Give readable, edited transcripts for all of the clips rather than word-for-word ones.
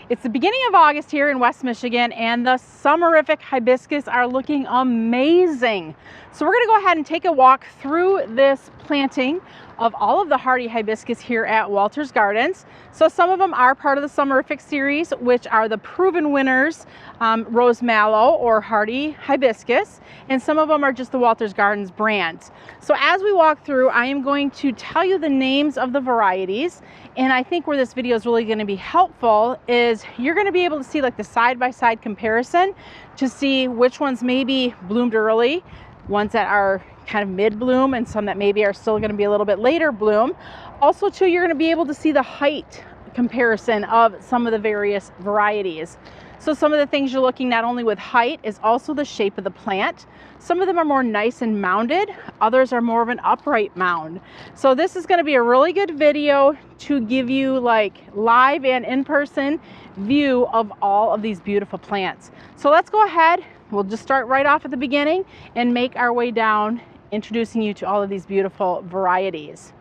It's the beginning of August here in West Michigan, and the summerific hibiscus are looking amazing. So we're going to go ahead and take a walk through this planting of all of the hardy hibiscus here at Walter's Gardens. So some of them are part of the summerific series, which are the proven winners, Rose Mallow or Hardy Hibiscus, and some of them are just the Walter's Gardens brand. So as we walk through, I am going to tell you the names of the varieties, and I think where this video is really going to be helpful is you're going to be able to see like the side-by-side comparison to see which ones maybe bloomed early, ones that are kind of mid-bloom, and some that maybe are still going to be a little bit later bloom. Also too, you're going to be able to see the height comparison of some of the various varieties. So some of the things you're looking not only with height is also the shape of the plant. Some of them are more nice and mounded, others are more of an upright mound. So this is going to be a really good video to give you like live and in-person view of all of these beautiful plants. So let's go ahead, we'll just start right off at the beginning and make our way down, introducing you to all of these beautiful varieties.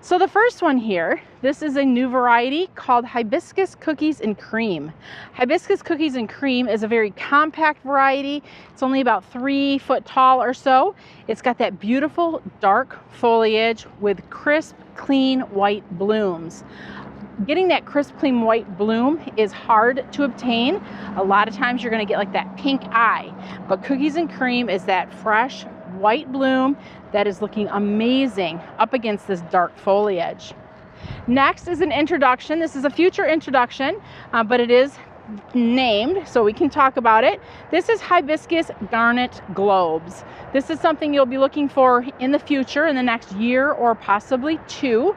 So the first one here, this is a new variety called Hibiscus Cookies and Cream. Hibiscus Cookies and Cream is a very compact variety. It's only about 3 foot tall or so. It's got that beautiful dark foliage with crisp, clean white blooms. Getting that crisp, clean white bloom is hard to obtain. A lot of times you're going to get like that pink eye, but Cookies and Cream is that fresh white bloom that is looking amazing up against this dark foliage. Next is an introduction. This is a future introduction, but it is named, so we can talk about it. This is Hibiscus Garnet Globes. This is something you'll be looking for in the future, in the next year or possibly 2.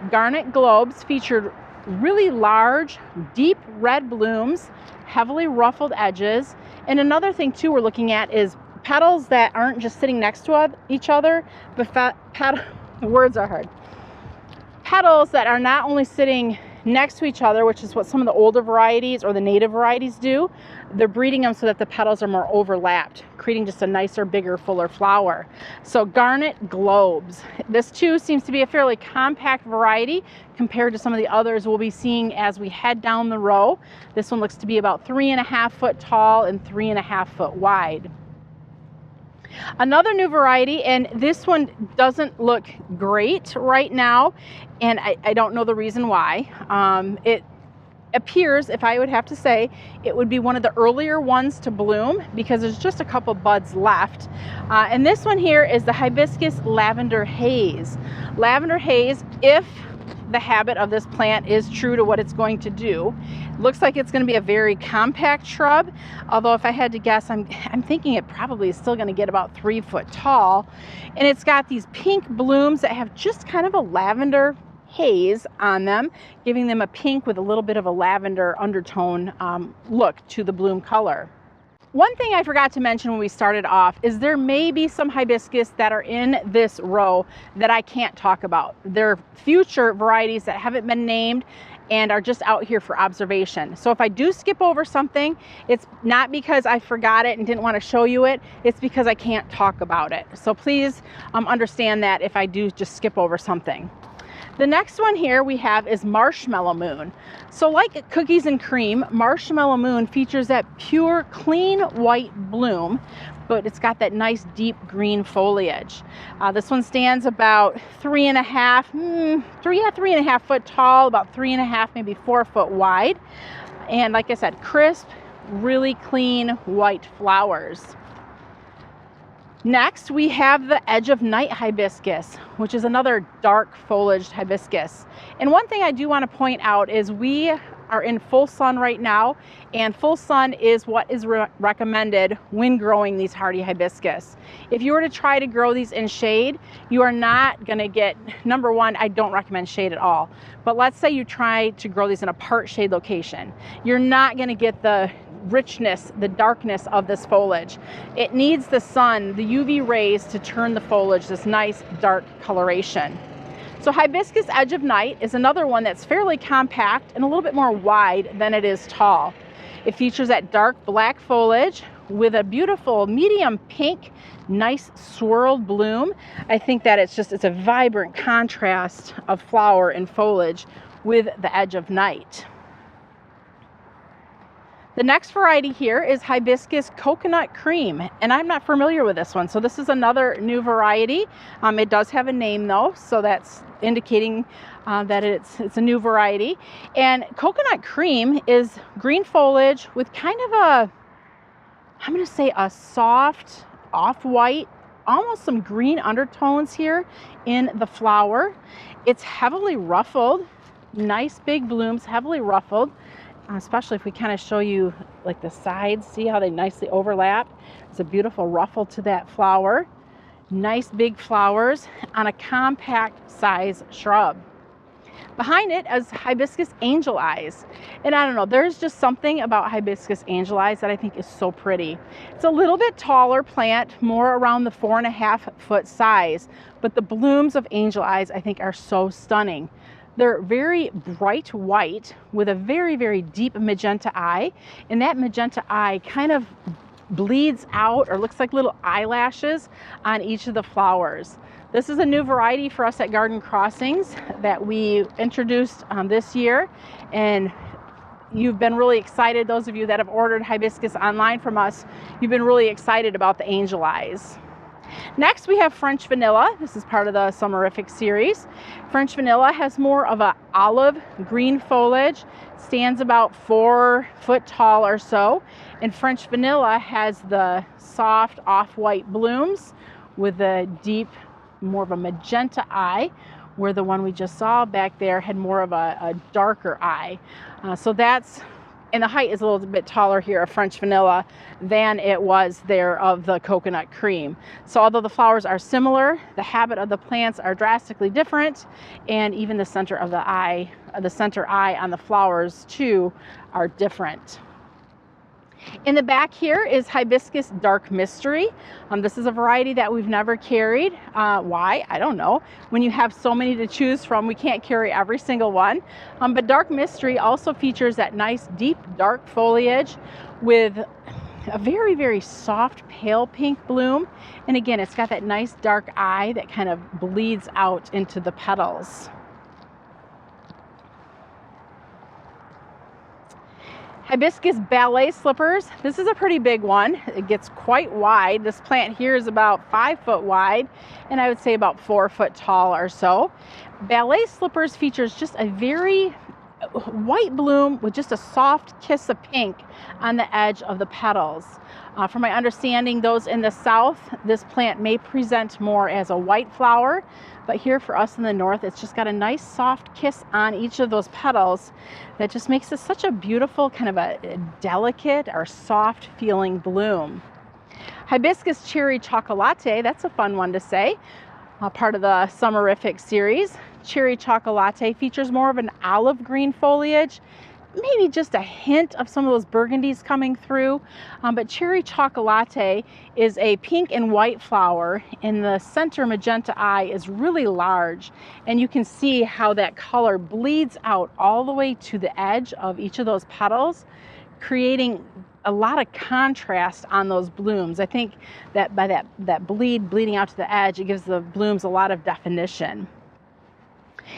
Garnet Globes featured really large, deep red blooms, heavily ruffled edges. And another thing too we're looking at is petals that aren't just sitting next to each other, but words are hard. Petals that are not only sitting next to each other, which is what some of the older varieties or the native varieties do, they're breeding them so that the petals are more overlapped, creating just a nicer, bigger, fuller flower. So Garnet Globes. This too seems to be a fairly compact variety compared to some of the others we'll be seeing as we head down the row. This one looks to be about 3.5 foot tall and 3.5 foot wide. Another new variety, and this one doesn't look great right now, and I don't know the reason why. It appears, if I would have to say, it would be one of the earlier ones to bloom because there's just a couple buds left. And this one here is the Hibiscus Lavender Haze. Lavender Haze, if the habit of this plant is true to what it's going to do, looks like it's going to be a very compact shrub, although if I had to guess, I'm thinking it probably is still going to get about 3 foot tall. And it's got these pink blooms that have just kind of a lavender haze on them, giving them a pink with a little bit of a lavender undertone look to the bloom color. One thing I forgot to mention when we started off is there may be some hibiscus that are in this row that I can't talk about. They're future varieties that haven't been named and are just out here for observation. So if I do skip over something, it's not because I forgot it and didn't want to show you it, it's because I can't talk about it. So please understand that if I do just skip over something. The next one here we have is Marshmallow Moon. So like Cookies and Cream, Marshmallow Moon features that pure, clean white bloom, but it's got that nice deep green foliage. This one stands about 3.5 foot tall, about 3.5, maybe 4 foot wide. And like I said, crisp, really clean white flowers. Next, we have the Edge of Night Hibiscus, which is another dark foliaged hibiscus. And one thing I do want to point out is we are in full sun right now, and full sun is what is recommended when growing these hardy hibiscus. If you were to try to grow these in shade, you are not going to get, number one, I don't recommend shade at all. But let's say you try to grow these in a part shade location. You're not going to get the richness, the darkness of this foliage. It needs the sun, the UV rays, to turn the foliage this nice dark coloration. So Hibiscus Edge of Night is another one that's fairly compact and a little bit more wide than it is tall. It features that dark black foliage with a beautiful medium pink, nice swirled bloom. I think that it's a vibrant contrast of flower and foliage with the Edge of Night. The next variety here is Hibiscus Coconut Cream, and I'm not familiar with this one, so this is another new variety. It does have a name though, so that's indicating that it's a new variety. And Coconut Cream is green foliage with kind of I'm going to say a soft off-white, almost some green undertones here in the flower. It's heavily ruffled, nice big blooms, heavily ruffled. Especially if we kind of show you like the sides, see how they nicely overlap. It's a beautiful ruffle to that flower. Nice big flowers on a compact size shrub. Behind it is Hibiscus Angel Eyes. And I don't know, there's just something about Hibiscus Angel Eyes that I think is so pretty. It's a little bit taller plant, more around the 4.5 foot size, but the blooms of Angel Eyes I think are so stunning. They're very bright white with a very, very deep magenta eye. And that magenta eye kind of bleeds out or looks like little eyelashes on each of the flowers. This is a new variety for us at Garden Crossings that we introduced this year. And you've been really excited. Those of you that have ordered hibiscus online from us, you've been really excited about the Angel Eyes. Next, we have French Vanilla. This is part of the Summerific series. French Vanilla has more of an olive green foliage, stands about 4 foot tall or so. And French Vanilla has the soft off-white blooms with a deep, more of a magenta eye, where the one we just saw back there had more of a darker eye. And the height is a little bit taller here of French Vanilla than it was there of the Coconut Cream. So although the flowers are similar, the habit of the plants are drastically different, and even the center of the eye, the center eye on the flowers too, are different. In the back here is Hibiscus Dark Mystery. This is a variety that we've never carried. Why? I don't know. When you have so many to choose from, we can't carry every single one. But Dark Mystery also features that nice deep dark foliage with a very, very soft pale pink bloom. And again, it's got that nice dark eye that kind of bleeds out into the petals. Hibiscus Ballet Slippers. This is a pretty big one. It gets quite wide. This plant here is about 5 foot wide, and I would say about 4 foot tall or so. Ballet Slippers features just a very white bloom with just a soft kiss of pink on the edge of the petals. From my understanding, those in the south, this plant may present more as a white flower, but here for us in the north, it's just got a nice soft kiss on each of those petals that just makes this such a beautiful, kind of a delicate or soft feeling bloom. Hibiscus Cherry Chocolate, that's a fun one to say, part of the Summerific series. Cherry Chocolate features more of an olive green foliage, maybe just a hint of some of those burgundies coming through, but Cherry Chocolate is a pink and white flower, and the center magenta eye is really large, and you can see how that color bleeds out all the way to the edge of each of those petals, creating a lot of contrast on those blooms. I think that by that bleeding out to the edge, it gives the blooms a lot of definition.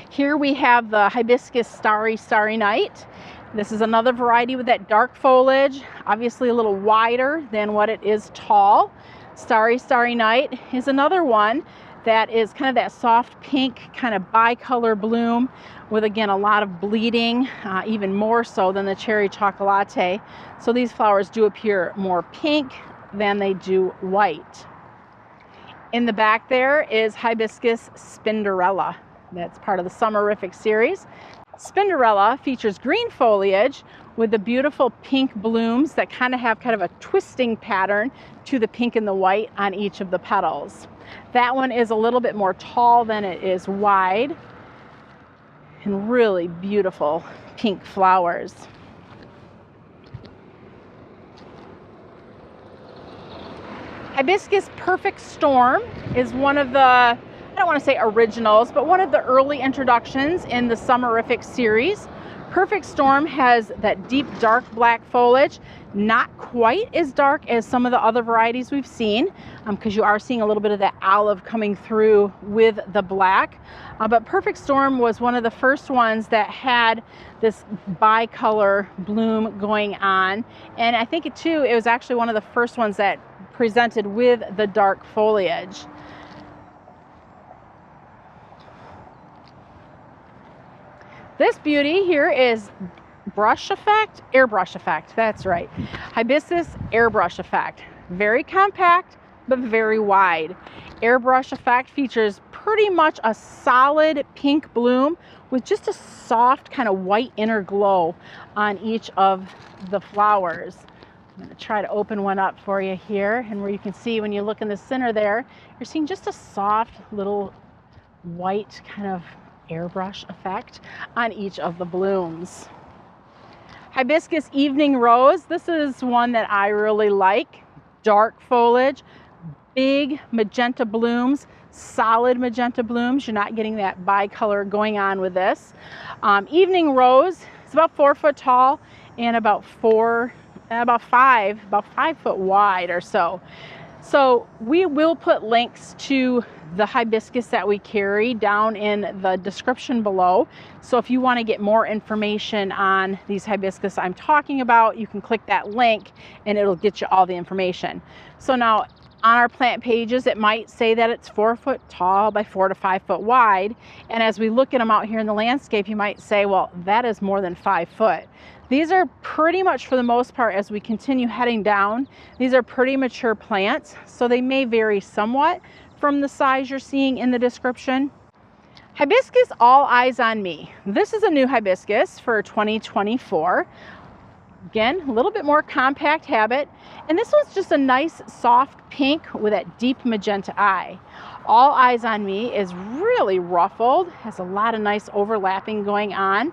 Here we have the Hibiscus Starry Night. This is another variety with that dark foliage, obviously a little wider than what it is tall. Starry Night is another one that is kind of that soft pink, kind of bicolor bloom with, again, a lot of bleeding, even more so than the Cherry Chocolate. So these flowers do appear more pink than they do white. In the back there is Hibiscus Spinderella. That's part of the Summerific series. Spinderella features green foliage with the beautiful pink blooms that kind of have kind of a twisting pattern to the pink and the white on each of the petals. That one is a little bit more tall than it is wide, and really beautiful pink flowers. Hibiscus Perfect Storm is one of the, I don't want to say originals, but one of the early introductions in the Summerific series. Perfect Storm has that deep dark black foliage, not quite as dark as some of the other varieties we've seen, because you are seeing a little bit of that olive coming through with the black. But Perfect Storm was one of the first ones that had this bicolor bloom going on. And I think it was actually one of the first ones that presented with the dark foliage. This beauty here is airbrush effect, that's right. Hibiscus airbrush effect. Very compact, but very wide. Airbrush effect features pretty much a solid pink bloom with just a soft kind of white inner glow on each of the flowers. I'm going to try to open one up for you here, and where you can see when you look in the center there, you're seeing just a soft little white kind of airbrush effect on each of the blooms. Hibiscus Evening Rose. This is one that I really like. Dark foliage, big magenta blooms, solid magenta blooms. You're not getting that bicolor going on with this. Evening Rose is about 4 foot tall and about 5 foot wide or so. So we will put links to the hibiscus that we carry down in the description below. So if you want to get more information on these hibiscus I'm talking about, you can click that link and it'll get you all the information. So now on our plant pages, it might say that it's 4 foot tall by 4 to 5 foot wide. And as we look at them out here in the landscape, you might say, well, that is more than 5 foot. These are pretty much, for the most part, as we continue heading down, these are pretty mature plants, so they may vary somewhat from the size you're seeing in the description. Hibiscus All Eyes on Me. This is a new hibiscus for 2024. Again, a little bit more compact habit, and this one's just a nice soft pink with that deep magenta eye. All Eyes on Me is really ruffled, has a lot of nice overlapping going on,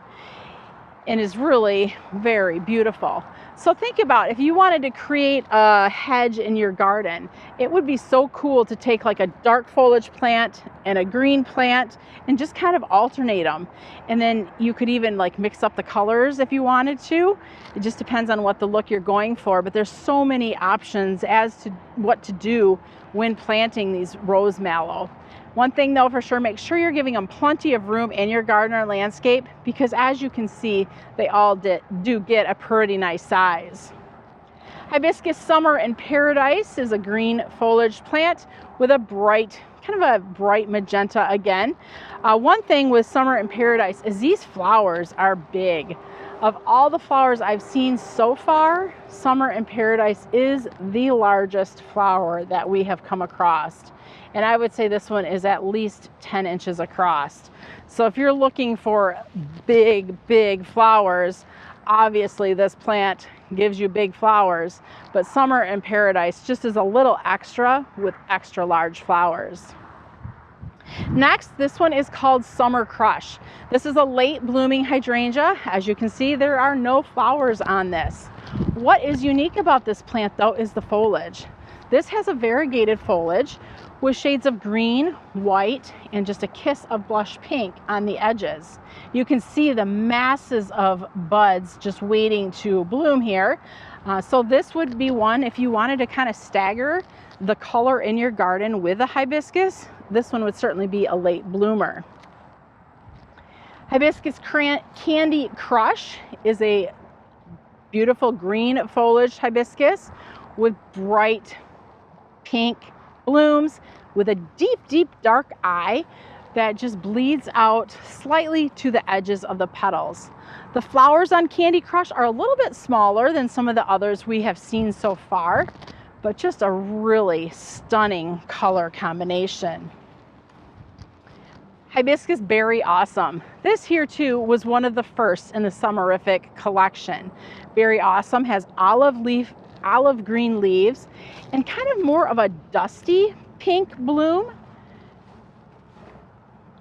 and is really very beautiful. So think about if you wanted to create a hedge in your garden, it would be so cool to take like a dark foliage plant and a green plant and just kind of alternate them. And then you could even like mix up the colors if you wanted to. It just depends on what the look you're going for, but there's so many options as to what to do when planting these rose mallow. One thing though, for sure, make sure you're giving them plenty of room in your garden or landscape, because as you can see, they all do get a pretty nice size. Hibiscus Summer in Paradise is a green foliage plant with a bright, kind of a bright magenta again. One thing with Summer in Paradise is these flowers are big. Of all the flowers I've seen so far, Summer in Paradise is the largest flower that we have come across. And I would say this one is at least 10 inches across. So if you're looking for big, big flowers, obviously this plant gives you big flowers, but Summer in Paradise just is a little extra with extra large flowers. Next, this one is called Summer Crush. This is a late blooming hydrangea. As you can see, there are no flowers on this. What is unique about this plant though is the foliage. This has a variegated foliage with shades of green, white, and just a kiss of blush pink on the edges. You can see the masses of buds just waiting to bloom here. So this would be one, if you wanted to kind of stagger the color in your garden with a hibiscus, this one would certainly be a late bloomer. Hibiscus Candy Crush is a beautiful green foliage hibiscus with bright pink blooms with a deep, deep dark eye that just bleeds out slightly to the edges of the petals. The flowers on Candy Crush are a little bit smaller than some of the others we have seen so far, but just a really stunning color combination. Hibiscus Berry Awesome. This here too was one of the first in the Summerific collection. Berry Awesome has olive green leaves and kind of more of a dusty pink bloom.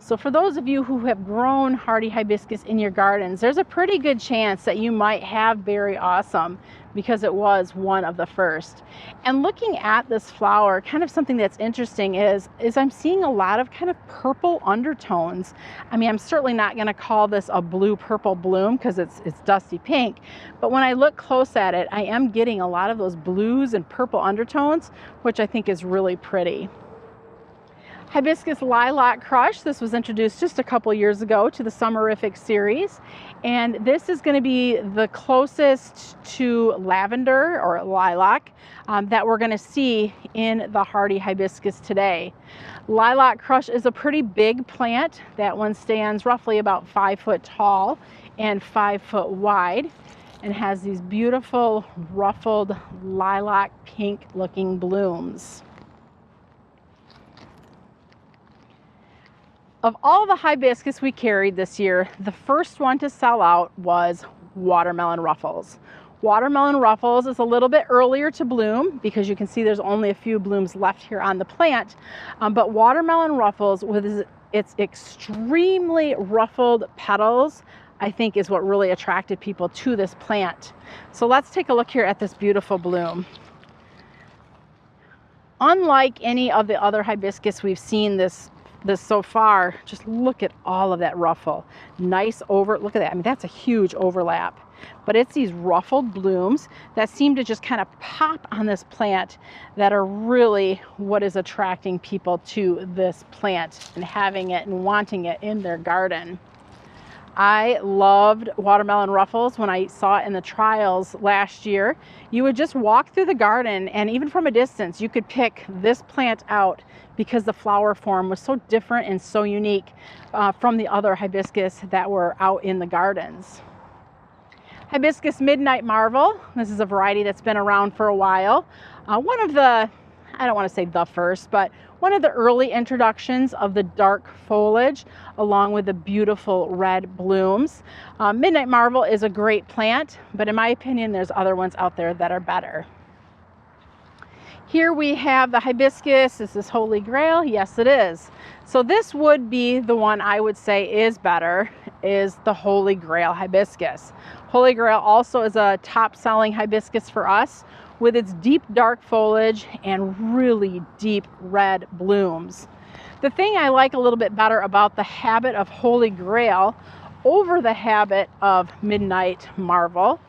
So for those of you who have grown hardy hibiscus in your gardens, there's a pretty good chance that you might have Berry Awesome because it was one of the first. And looking at this flower, kind of something that's interesting is I'm seeing a lot of kind of purple undertones. I mean, I'm certainly not going to call this a blue purple bloom because it's dusty pink, but when I look close at it, I am getting a lot of those blues and purple undertones, which I think is really pretty. Hibiscus Lilac Crush. This was introduced just a couple years ago to the Summerific series, and this is going to be the closest to lavender or lilac that we're going to see in the hardy hibiscus today. Lilac Crush is a pretty big plant. That one stands roughly about 5 foot tall and 5 foot wide and has these beautiful ruffled lilac pink looking blooms. Of all the hibiscus we carried this year, the first one to sell out was Watermelon Ruffles. Watermelon Ruffles is a little bit earlier to bloom because you can see there's only a few blooms left here on the plant. But Watermelon Ruffles, with its extremely ruffled petals, I think is what really attracted people to this plant. So let's take a look here at this beautiful bloom. Unlike any of the other hibiscus we've seen this so far, just look at all of that ruffle. Nice look at that. I mean, that's a huge overlap. But it's these ruffled blooms that seem to just kind of pop on this plant that are really what is attracting people to this plant and having it and wanting it in their garden. I loved Watermelon Ruffles when I saw it in the trials last year. You would just walk through the garden, and even from a distance, you could pick this plant out because the flower form was so different and so unique from the other hibiscus that were out in the gardens. Hibiscus Midnight Marvel. This is a variety that's been around for a while. One of the, I don't want to say the first, but one of the early introductions of the dark foliage along with the beautiful red blooms. Midnight Marvel is a great plant, but in my opinion, there's other ones out there that are better. Here we have the hibiscus. Is this Holy Grail? Yes, it is. So this would be the one I would say is better, is the Holy Grail hibiscus. Holy Grail also is a top-selling hibiscus for us with its deep dark foliage and really deep red blooms. The thing I like a little bit better about the habit of Holy Grail over the habit of Midnight Marvel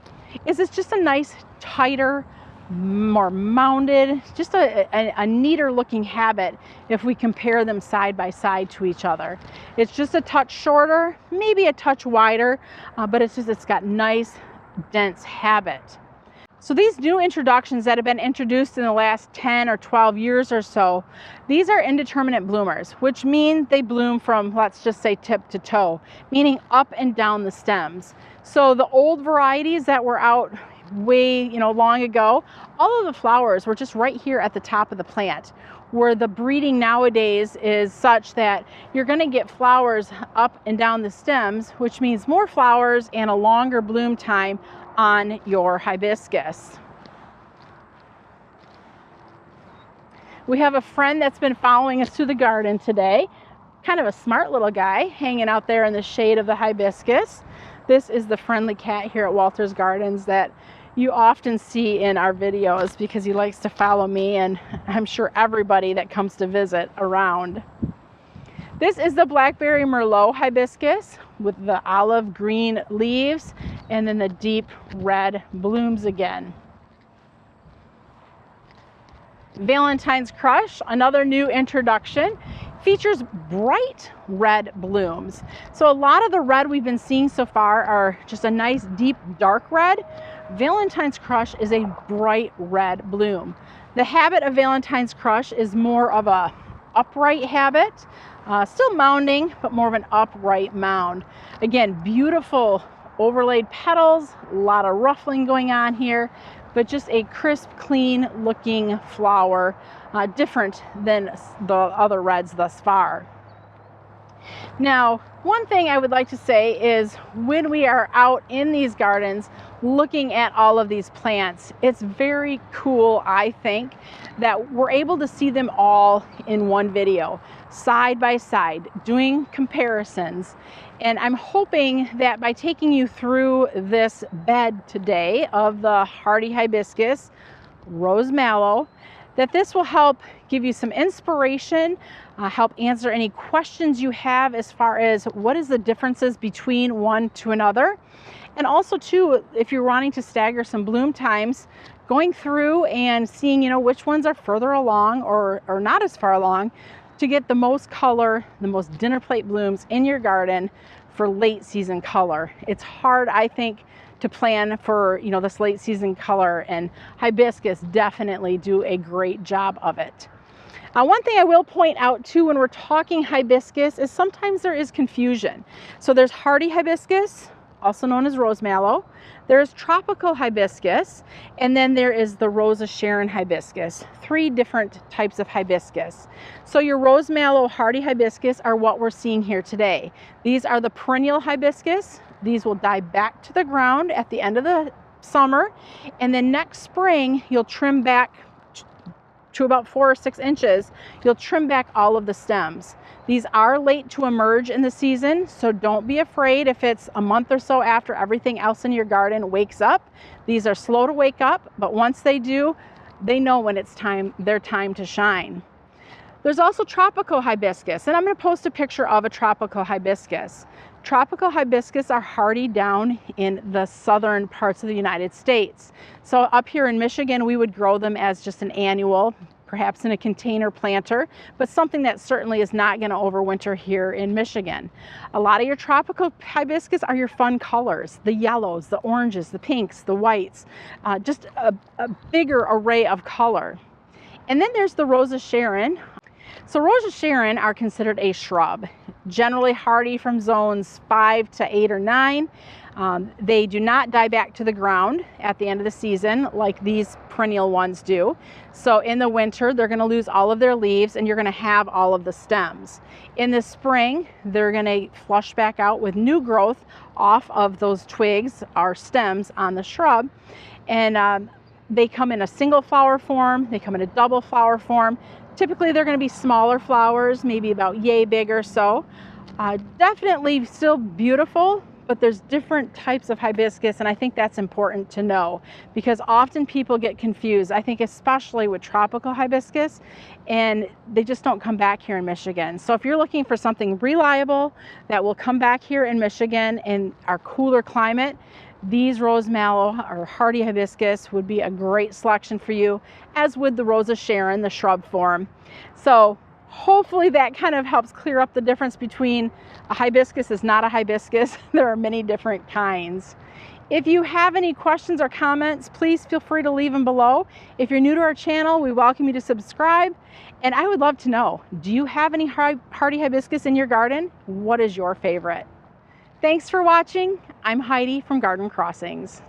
is it's just a nice, tighter, more mounded, just a neater looking habit if we compare them side by side to each other. It's just a touch shorter, maybe a touch wider, but it's got nice, dense habit. So these new introductions that have been introduced in the last 10 or 12 years or so, these are indeterminate bloomers, which mean they bloom from, let's just say, tip to toe, meaning up and down the stems. So the old varieties that were out way, long ago, all of the flowers were just right here at the top of the plant, where the breeding nowadays is such that you're going to get flowers up and down the stems, which means more flowers and a longer bloom time on your hibiscus. We have a friend that's been following us through the garden today, kind of a smart little guy hanging out there in the shade of the hibiscus. This is the friendly cat here at Walter's Gardens that you often see in our videos because he likes to follow me and I'm sure everybody that comes to visit around. This is the Blackberry Merlot hibiscus with the olive green leaves and then the deep red blooms again. Valentine's Crush, another new introduction, features bright red blooms. So a lot of the red we've been seeing so far are just a nice deep dark red. Valentine's Crush is a bright red bloom. The habit of Valentine's Crush is more of a upright habit, still mounding, but more of an upright mound. Again, beautiful overlaid petals, a lot of ruffling going on here, but just a crisp, clean looking flower, different than the other reds thus far. Now, one thing I would like to say is when we are out in these gardens looking at all of these plants, it's very cool, I think, that we're able to see them all in one video, side by side, doing comparisons. And I'm hoping that by taking you through this bed today of the Hardy Hibiscus, Rose Mallow, that this will help give you some inspiration, help answer any questions you have as far as what is the differences between one to another. And also too, if you're wanting to stagger some bloom times, going through and seeing, which ones are further along or not as far along to get the most color, the most dinner plate blooms in your garden for late season color. It's hard, I think, to plan for, this late season color, and hibiscus definitely do a great job of it. One thing I will point out too when we're talking hibiscus is sometimes there is confusion. So there's hardy hibiscus, also known as rose mallow. There's tropical hibiscus, and then there is the Rose of Sharon hibiscus. 3 different types of hibiscus. So your rose mallow hardy hibiscus are what we're seeing here today. These are the perennial hibiscus. These will die back to the ground at the end of the summer, and then next spring you'll trim back to about 4 or 6 inches. You'll trim back all of the stems. These are late to emerge in the season, so don't be afraid if it's a month or so after everything else in your garden wakes up. These are slow to wake up, but once they do, they know when it's their time to shine. There's also tropical hibiscus, and I'm going to post a picture of a tropical hibiscus. Tropical hibiscus are hardy down in the southern parts of the United States. So up here in Michigan, we would grow them as just an annual, perhaps in a container planter, but something that certainly is not going to overwinter here in Michigan. A lot of your tropical hibiscus are your fun colors, the yellows, the oranges, the pinks, the whites, just a bigger array of color. And then there's the Rose of Sharon. So Rose of Sharon are considered a shrub, generally hardy from zones 5 to 8 or 9. They do not die back to the ground at the end of the season like these perennial ones do. So in the winter, they're going to lose all of their leaves and you're going to have all of the stems. In the spring, they're going to flush back out with new growth off of those twigs or stems on the shrub. And they come in a single flower form, they come in a double flower form. Typically they're going to be smaller flowers, maybe about yay big or so. Definitely still beautiful, but there's different types of hibiscus, and I think that's important to know because often people get confused, I think especially with tropical hibiscus, and they just don't come back here in Michigan. So if you're looking for something reliable that will come back here in Michigan in our cooler climate, these rose mallow or hardy hibiscus would be a great selection for you, as would the Rose of Sharon, the shrub form. So hopefully that kind of helps clear up the difference between a hibiscus is not a hibiscus. There are many different kinds. If you have any questions or comments, please feel free to leave them below. If you're new to our channel, we welcome you to subscribe. And I would love to know, do you have any hardy hibiscus in your garden? What is your favorite? Thanks for watching. I'm Heidi from Garden Crossings.